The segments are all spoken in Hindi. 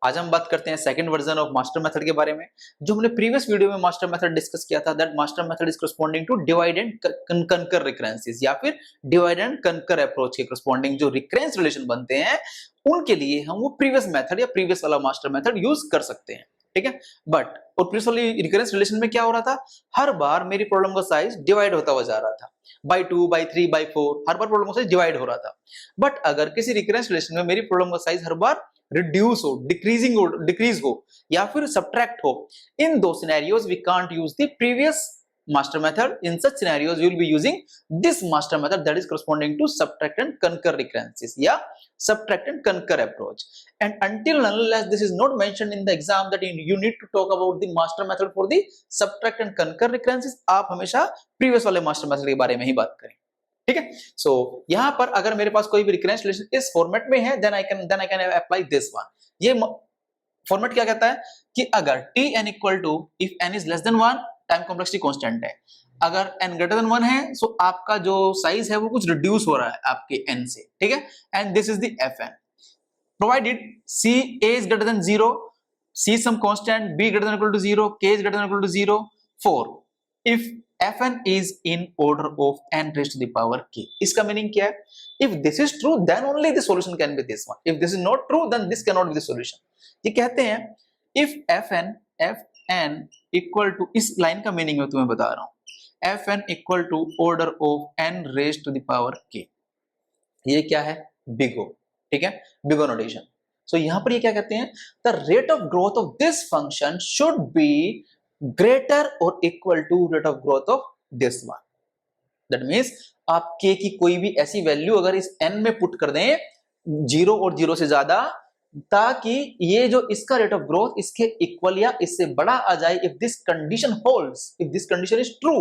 आज हम बात करते हैं second version of master method के बारे में। जो हमने प्रीवियस वीडियो में मास्टर मेथड डिस्कस किया था, that master method is corresponding to divide and conquer recurrences, या फिर डिवाइड एंड कंकर अप्रोच के करस्पॉन्डिंग जो रिकरेंस रिलेशन बनते हैं उनके लिए हम वो प्रीवियस मेथड या प्रीवियस वाला मास्टर मेथड यूज कर सकते हैं। ठीक है, बट और प्रीवियस वाली रिकरेंस रिलेशन में क्या हो रहा था, हर बार मेरी प्रॉब्लम का साइज डिवाइड होता हुआ जा रहा था, by 2 by 3 by 4, her bar problem का साइज डिवाइड हो रहा था। बट अगर किसी रिकरेंस रिलेशन में मेरी प्रॉब्लम का साइज हर बार रिड्यूस हो, डिक्रीज हो या फिर सब्ट्रैक्ट हो, इन दो scenarios we can't use the previous master method. In such scenarios you will be using this master method, that is corresponding to subtract and concur recurrences या subtract and concur approach. And until unless this is not mentioned in the exam that you need to talk about the master method for the subtract and concur recurrences, आप हमेशा previous वाले master method के बारे में ही बात करें। ठीक है, सो यहां पर अगर मेरे पास कोई भी रिकरेंस रिलेशन इस फॉर्मेट में है, then I can apply this one. ये फॉर्मेट क्या कहता है कि अगर tn equal to if n is less than 1, time complexity constant है, अगर n ग्रेटर देन 1 है, सो आपका जो साइज है वो कुछ रिड्यूस हो रहा है आपके n से। ठीक है, and this is the fn provided c a is greater than 0, c some constant, b greater than equal to 0, k is greater than equal to 0 for if fn is in order of n raised to the power k. इसका मीनिंग क्या है? If this is true, then only the solution can be this one. If this is not true, then this cannot be the solution. ये कहते हैं if fn equal to, इस लाइन का मीनिंग मैं तुम्हें बता रहा हूं, fn equal to order of n raised to the power k. ये क्या है? big O. ठीक है, big O notation. So यहां पर ये क्या कहते हैं, the rate of growth of this function should be greater or equal to rate of growth of this one. That means आप k की कोई भी ऐसी वैल्यू अगर इस n में पुट कर दें 0 और 0 से ज्यादा, ताकि ये जो इसका रेट ऑफ ग्रोथ इसके इक्वल या इससे बड़ा आ जाए, if this condition holds, if this condition is true,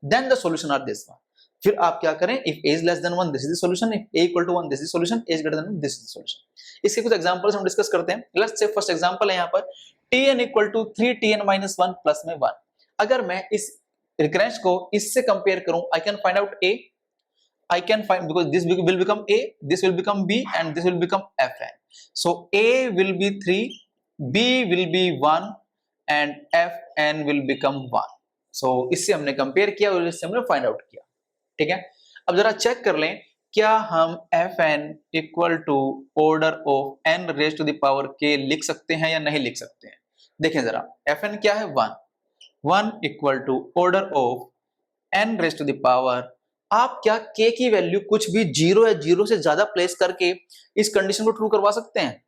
then the solution are this one. फिर आप क्या करें, if a is less than 1 this is the solution, if a equal to 1 this is solution, a is greater than 1 this is the solution. इसके कुछ एग्जांपल्स हम डिस्कस करते हैं। लेट्स से फर्स्ट एग्जांपल है यहां पर tn equal to 3tn minus 1 plus में 1। अगर मैं इस रिकरेंस को इससे कंपेयर करूं, I can find out a, I can find, because this will become a, this will become b, and this will become fn. So a will be 3, b will be 1, and fn will become 1. So इससे हमने कंपेयर किया और इससे हमने फाइंड आउट किया। ठीक है, अब जरा चेक कर लें, क्या हम fn equal to order of n raise to the power k लिख सकते हैं या नहीं लिख सकते हैं? देखें जरा, fn क्या है? 1 equal to order of n raise to the power, आप क्या k की वैल्यू कुछ भी 0 या 0 से ज्यादा प्लेस करके इस कंडीशन को ट्रू करवा सकते हैं?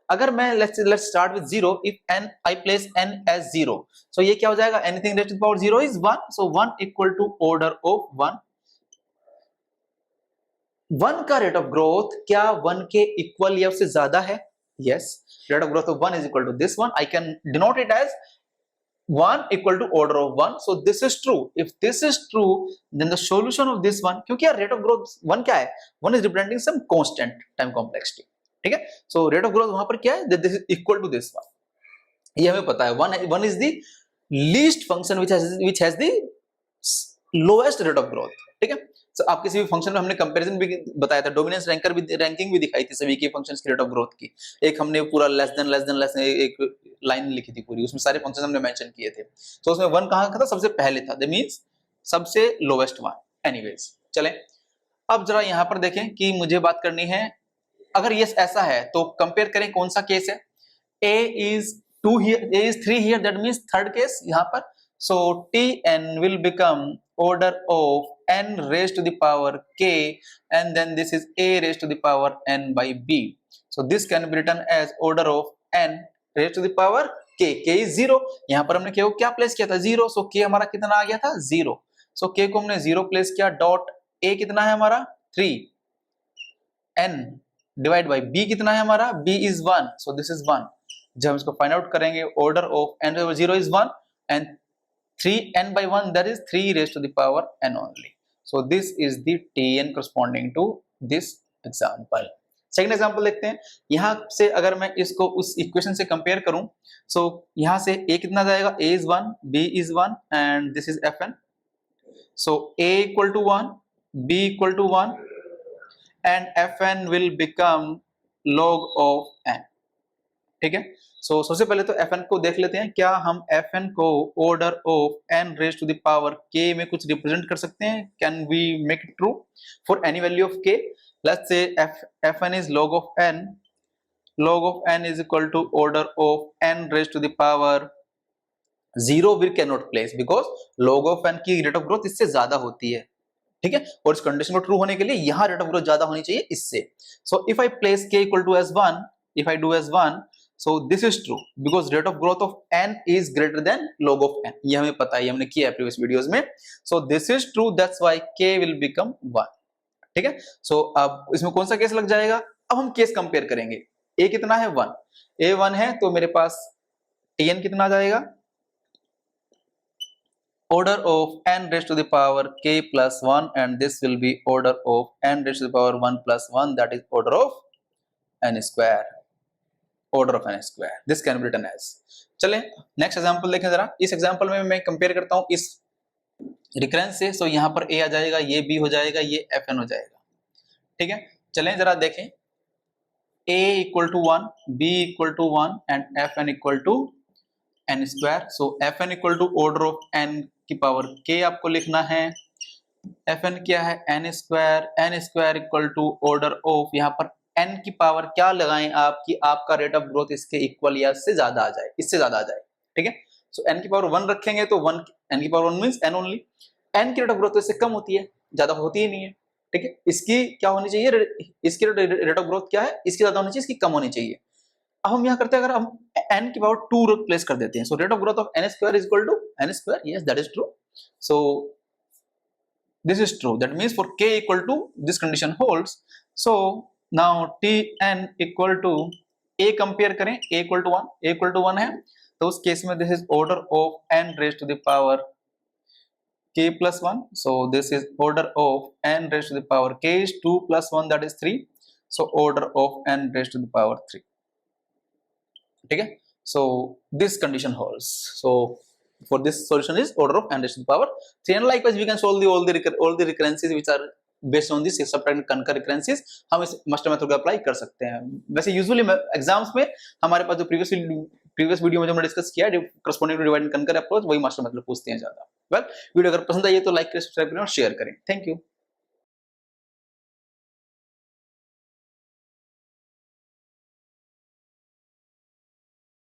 अगर मैं let's start with 0, if n I place n as 0, so ये क्या हो जाएगा, anything raised to the power 0 is 1, so 1 equal to order of 1। 1 का रेट ऑफ ग्रोथ क्या 1 के इक्वल या उससे ज्यादा है? Yes, rate of growth of 1 is equal to this one, I can denote it as 1 equal to order of 1. So this is true. If this is true, then the solution of this one, क्योंकि यार rate of growth 1 क्या है? 1 is representing some constant time complexity. ठीक है? So rate of growth वहां पर क्या है? That this is equal to this one. ये हमें पता है। 1 is the least function which has the lowest rate of growth. ठीक है? So आप किसी भी फंक्शन में हमने कंपैरिजन भी बताया था, डोमिनेंस रैंकिंग भी दिखाई थी सभी के फंक्शंस की रेट ऑफ ग्रोथ की। एक हमने पूरा लेस देन एक लाइन लिखी थी पूरी, उसमें सारे फंक्शंस हमने मेंशन किए थे। तो उसमें 1 कहां का था? सबसे पहले था, दैट मींस सबसे लोवेस्ट वन। एनीवेज, चलें अब जरा यहां पर देखें कि मुझे बात करनी है, अगर ये ऐसा है तो कंपेयर करें कौन सा केस है। a is 2 here, a is 3 here, that means third case यहां पर। So tn will become order of n raised to the power k, and then this is a raised to the power n by b. So this can be written as order of n raised to the power k. k is 0, यहां पर हमने k को क्या प्लेस किया था? 0, so k हमारा कितना आ गया था? 0. so k को हमने 0 प्लेस किया, डॉट a कितना है हमारा? 3, n डिवाइड बाय b कितना है हमारा? b is 1, so this is 1. जब हम इसको फाइंड आउट करेंगे, order of n over 0 is 1 and 3n by 1, that is 3 raised to the power n only. So this is the tn corresponding to this example. Second example देखते हैं। यहां से अगर मैं इसको उस इक्वेशन से कंपेयर करूं, सो यहां से a कितना जाएगा? a is 1, b is 1 and this is fn. So a equal to 1, b equal to 1 and fn will become log of n. ठीक है। सो सबसे पहले तो fn को देख लेते हैं, क्या हम fn को order of n raise to the power k में कुछ रिप्रेजेंट कर सकते हैं? Can we make it true for any value of k? Let's say fn is log of n, log of n is equal to order of n raised to the power 0 we cannot place because log of n की रेट ऑफ ग्रोथ इससे ज्यादा होती है, ठीक है। और इस कंडीशन को ट्रू होने के लिए यहाँ रेट ऑफ ग्रोथ ज्यादा होनी चाहिए इससे। So if I place k equal to s1, if I do s1, so this is true because rate of growth of n is greater than log of n, ये हमें पता है, हमने किया है प्रीवियस वीडियोस में। so this is true, that's why k will become 1, ठीक है। so अब इसमें कौन सा केस लग जाएगा? अब हम केस कंपेयर करेंगे। a कितना है? 1, a 1 है तो मेरे पास tn कितना आ जाएगा? order of n raised to the power k plus 1 and this will be order of n raised to the power 1 plus 1, that is order of n square, order of n square, this can be written as। चलें नेक्स्ट एग्जांपल देखें जरा। इस एग्जांपल में मैं कंपेयर करता हूं इस रिकरेंस से। सो यहां पर a आ जाएगा, ये b हो जाएगा, ये fn हो जाएगा, ठीक है। चलें जरा देखें, a equal to 1, b equal to 1 and fn equal to n square। so fn equal to order of n की पावर k आपको लिखना है, fn क्या है? n square equal to order of, यहाँ पर n की पावर क्या लगाएं आप कि आपका रेट ऑफ ग्रोथ इसके इक्वल या इससे ज्यादा आ जाए, इससे ज्यादा आ जाए, ठीक है। सो n की पावर 1 रखेंगे तो 1, n की power 1 means n only, n की रेट ऑफ ग्रोथ तो इससे कम होती है, ज्यादा होती ही नहीं है, ठीक है। इसकी क्या होनी चाहिए? इसकी रेट ऑफ ग्रोथ क्या है? इसकी ज्यादा होनी चाहिए, इसकी कम होनी चाहिए। अब हम यहाँ करते हैं, अगर हम n की पावर 2 प्लेस कर देते हैं, so rate of growth of n square is equal to n square, yes that is true. So this is true, that means for k equal to this condition holds। so now tn equal to a compare करें, a equal to 1, a equal to 1 है तो उस केस में this is order of n raised to the power k plus 1, so this is order of n raised to the power k is 2 plus 1, that is 3, so order of n raised to the power 3, ठीक है। so this condition holds, so for this solution is order of n raised to the power 3, and likewise we can solve all the recurrences which are based on this subtracting concur recurrences। हम इस मास्टर मेथड को अप्लाई कर सकते हैं। वैसे यूजुअली एग्जाम्स में हमारे पास जो प्रीवियस वीडियो में जो हमने डिस्कस किया है corresponding to divide and conquer approach, वही मास्टर मेथड पूछते हैं ज्यादा। वेल वीडियो अगर पसंद आई है तो लाइक करें, सब्सक्राइब करें और शेयर करें। Thank you.